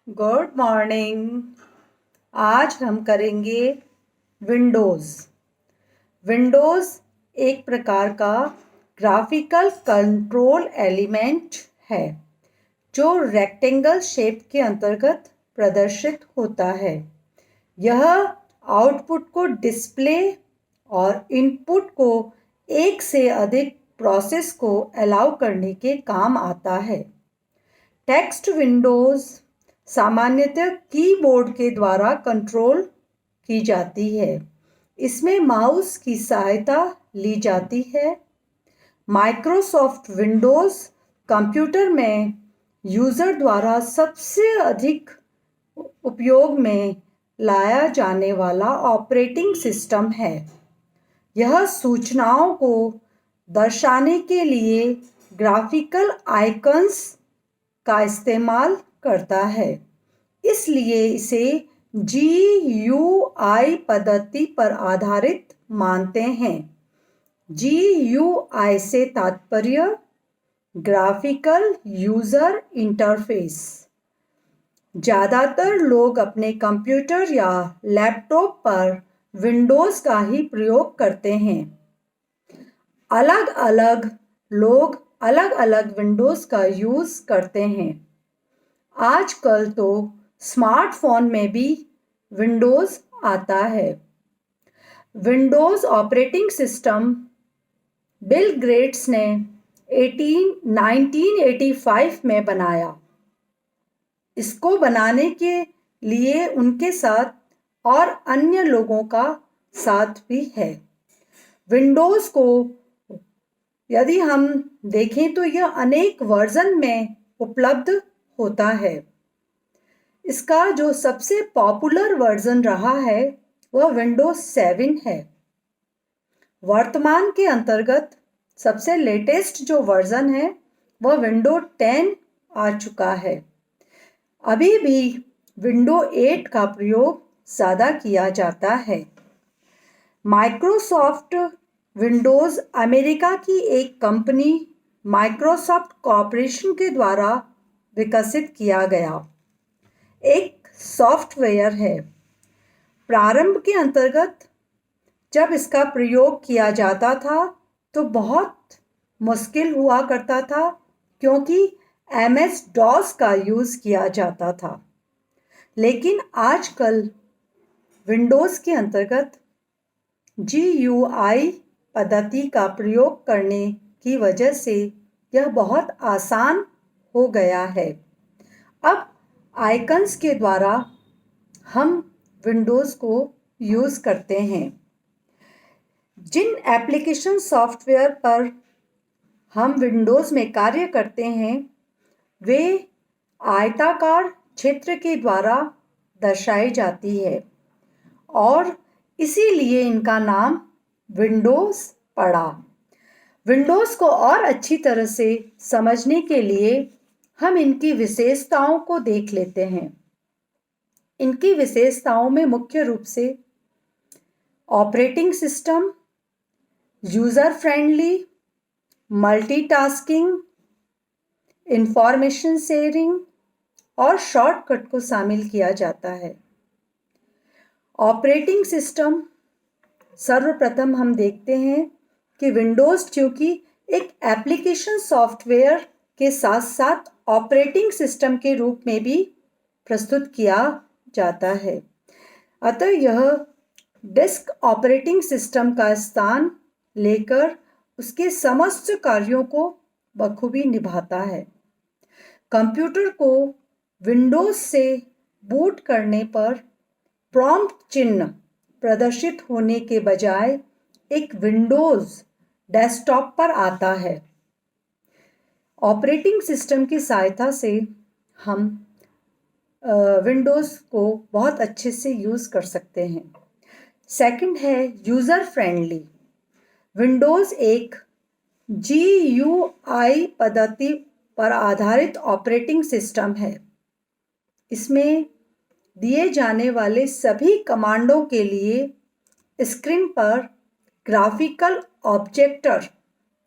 Good morning. आज हम करेंगे विंडोज़। विंडोज़ एक प्रकार का ग्राफिकल कंट्रोल एलिमेंट है जो रेक्टेंगल शेप के अंतर्गत प्रदर्शित होता है। यह आउटपुट को डिस्प्ले और इनपुट को एक से अधिक प्रोसेस को अलाउ करने के काम आता है। टेक्स्ट विंडोज़ सामान्यतः कीबोर्ड के द्वारा कंट्रोल की जाती है। इसमें माउस की सहायता ली जाती है। माइक्रोसॉफ्ट विंडोज़ कंप्यूटर में यूज़र द्वारा सबसे अधिक उपयोग में लाया जाने वाला ऑपरेटिंग सिस्टम है। यह सूचनाओं को दर्शाने के लिए ग्राफिकल आइकन्स का इस्तेमाल करता है, इसलिए इसे GUI पद्धति पर आधारित मानते हैं। GUI से तात्पर्य ग्राफिकल यूज़र इंटरफेस। ज़्यादातर लोग अपने कंप्यूटर या लैपटॉप पर विंडोज़ का ही प्रयोग करते हैं। अलग अलग लोग अलग अलग विंडोज़ का यूज़ करते हैं। आजकल तो स्मार्टफोन में भी विंडोज़ आता है। Windows operating system Bill Gates ने 1985 में बनाया। इसको बनाने के लिए उनके साथ और अन्य लोगों का साथ भी है। विंडोज़ को यदि हम देखें तो यह अनेक वर्जन में उपलब्ध होता है। इसका जो सबसे पॉपुलर वर्जन रहा है वह विंडोज़ 7 है। वर्तमान के अंतर्गत सबसे लेटेस्ट जो वर्जन है वह विंडोज़ 10 आ चुका है। अभी भी विंडोज़ 8 का प्रयोग ज़्यादा किया जाता है। माइक्रोसॉफ्ट विंडोज़ अमेरिका की एक कंपनी माइक्रोसॉफ्ट कॉर्पोरेशन के द्वारा विकसित किया गया एक सॉफ्टवेयर है। प्रारंभ के अंतर्गत जब इसका प्रयोग किया जाता था तो बहुत मुश्किल हुआ करता था, क्योंकि MS DOS का यूज़ किया जाता था। लेकिन आजकल विंडोज़ के अंतर्गत GUI पद्धति का प्रयोग करने की वजह से यह बहुत आसान हो गया है। अब आइकन्स के द्वारा हम विंडोज़ को यूज़ करते हैं। जिन एप्लीकेशन सॉफ्टवेयर पर हम विंडोज़ में कार्य करते हैं वे आयताकार क्षेत्र के द्वारा दर्शाई जाती है और इसीलिए इनका नाम विंडोज़ पड़ा। विंडोज़ को और अच्छी तरह से समझने के लिए हम इनकी विशेषताओं को देख लेते हैं। इनकी विशेषताओं में मुख्य रूप से operating system, user friendly, multitasking, information sharing और शॉर्टकट को शामिल किया जाता है। ऑपरेटिंग सिस्टम सर्वप्रथम हम देखते हैं कि विंडोज़ चूँकि एक एप्लीकेशन सॉफ्टवेयर के साथ साथ ऑपरेटिंग सिस्टम के रूप में भी प्रस्तुत किया जाता है, अतः यह डिस्क ऑपरेटिंग सिस्टम का स्थान लेकर उसके समस्त कार्यों को बखूबी निभाता है। कंप्यूटर को विंडोज़ से बूट करने पर प्रॉम्प्ट चिन्ह प्रदर्शित होने के बजाय एक विंडोज़ डेस्कटॉप पर आता है। ऑपरेटिंग सिस्टम की सहायता से हम विंडोज़ को बहुत अच्छे से यूज़ कर सकते हैं। सेकंड है यूज़र फ्रेंडली। विंडोज़ एक GUI पद्धति पर आधारित ऑपरेटिंग सिस्टम है। इसमें दिए जाने वाले सभी कमांडों के लिए स्क्रीन पर ग्राफिकल ऑब्जेक्टर,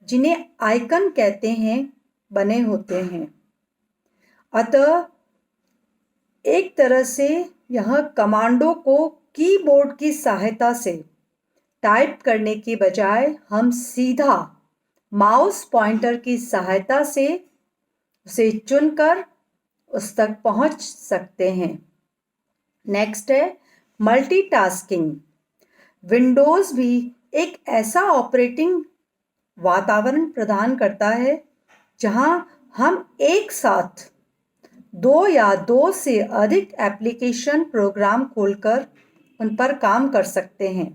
जिन्हें आइकन कहते हैं, बने होते हैं। अतः एक तरह से यह कमांडो को कीबोर्ड की सहायता से टाइप करने की बजाय हम सीधा माउस पॉइंटर की सहायता से उसे चुनकर उस तक पहुंच सकते हैं। नेक्स्ट है मल्टीटास्किंग। विंडोज़ भी एक ऐसा ऑपरेटिंग वातावरण प्रदान करता है जहां हम एक साथ 2 या 2 से अधिक एप्लीकेशन प्रोग्राम खोलकर उन पर काम कर सकते हैं।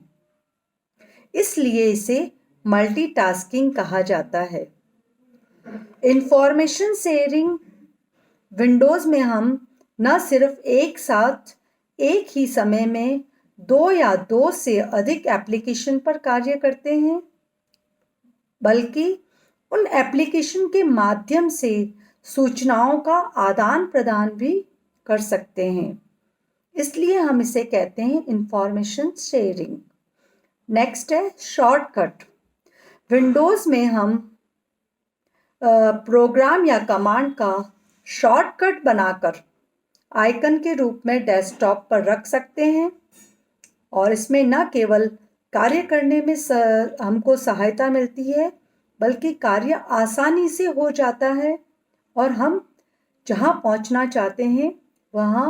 इसलिए इसे मल्टीटास्किंग कहा जाता है। Information sharing. विंडोज़ में हम न सिर्फ एक साथ एक ही समय में 2 या 2 से अधिक एप्लीकेशन पर कार्य करते हैं, बल्कि उन एप्लीकेशन के माध्यम से सूचनाओं का आदान प्रदान भी कर सकते हैं। इसलिए हम इसे कहते हैं इंफॉर्मेशन शेयरिंग। नेक्स्ट है शॉर्टकट। विंडोज़ में हम प्रोग्राम या कमांड का शॉर्टकट बनाकर आइकन के रूप में डेस्कटॉप पर रख सकते हैं और इसमें न केवल कार्य करने में हमको सहायता मिलती है, बल्कि कार्य आसानी से हो जाता है और हम जहाँ पहुँचना चाहते हैं वहाँ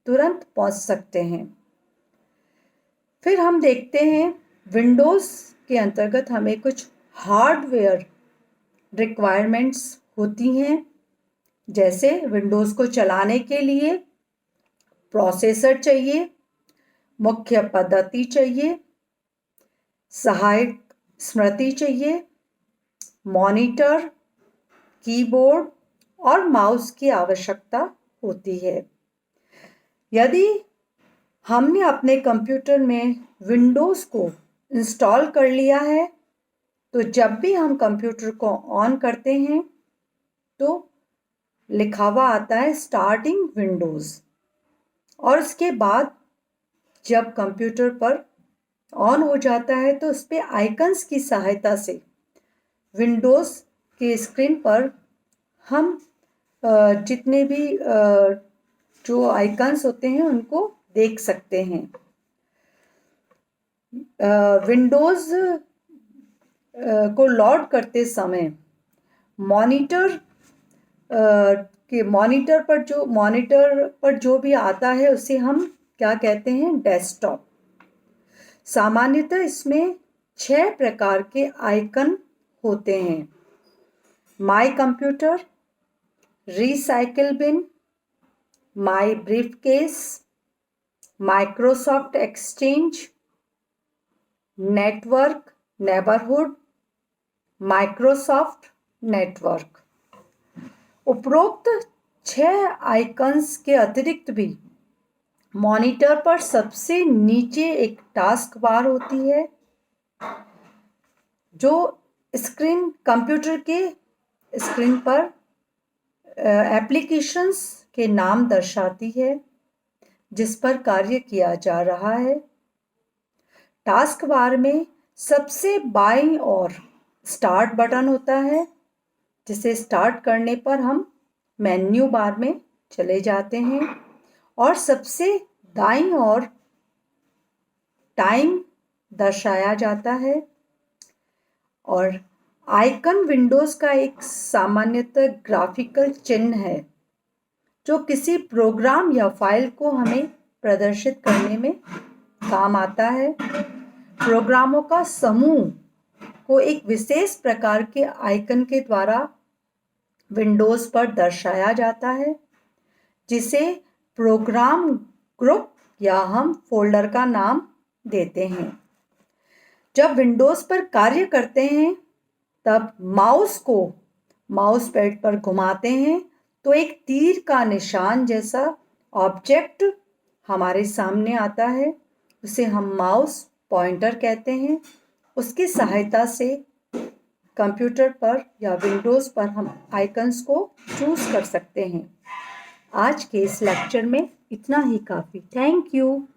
तुरंत पहुँच सकते हैं। फिर हम देखते हैं विंडोज़ के अंतर्गत हमें कुछ हार्डवेयर रिक्वायरमेंट्स होती हैं, जैसे विंडोज़ को चलाने के लिए प्रोसेसर चाहिए, मुख्य पद्धति चाहिए, सहायक स्मृति चाहिए, मॉनिटर, कीबोर्ड और माउस की आवश्यकता होती है। यदि हमने अपने कंप्यूटर में विंडोज़ को इंस्टॉल कर लिया है, तो जब भी हम कंप्यूटर को ऑन करते हैं तो लिखा हुआ आता है स्टार्टिंग विंडोज़, और उसके बाद जब कंप्यूटर पर ऑन हो जाता है तो उस पर आइकन्स की सहायता से विंडोज़ के स्क्रीन पर हम जितने भी जो आइकन्स होते हैं उनको देख सकते हैं। विंडोज़ को लोड करते समय मॉनिटर पर जो भी आता है उसे हम क्या कहते हैं, डेस्कटॉप। सामान्यतः इसमें 6 प्रकार के आइकन होते हैं। My computer, recycle bin, my briefcase, Microsoft Exchange, network, neighbourhood, Microsoft network. उपरोक्त 6 आइकन्स के अतिरिक्त भी मॉनिटर पर सबसे नीचे एक टास्क बार होती है जो कंप्यूटर के स्क्रीन पर एप्लीकेशंस के नाम दर्शाती है जिस पर कार्य किया जा रहा है। टास्क बार में सबसे बाईं ओर स्टार्ट बटन होता है, जिसे स्टार्ट करने पर हम मेन्यू बार में चले जाते हैं, और सबसे दाईं ओर टाइम दर्शाया जाता है। और आइकन विंडोज़ का एक सामान्यतः ग्राफिकल चिन्ह है जो किसी प्रोग्राम या फाइल को हमें प्रदर्शित करने में काम आता है। प्रोग्रामों का समूह को एक विशेष प्रकार के आइकन के द्वारा विंडोज़ पर दर्शाया जाता है, जिसे प्रोग्राम ग्रुप या हम फोल्डर का नाम देते हैं। जब विंडोज़ पर कार्य करते हैं तब माउस को माउस पैड पर घुमाते हैं तो एक तीर का निशान जैसा ऑब्जेक्ट हमारे सामने आता है, उसे हम माउस पॉइंटर कहते हैं। उसकी सहायता से कंप्यूटर पर या विंडोज़ पर हम आइकन्स को चूज़ कर सकते हैं। आज के इस लेक्चर में इतना ही काफ़ी। Thank you.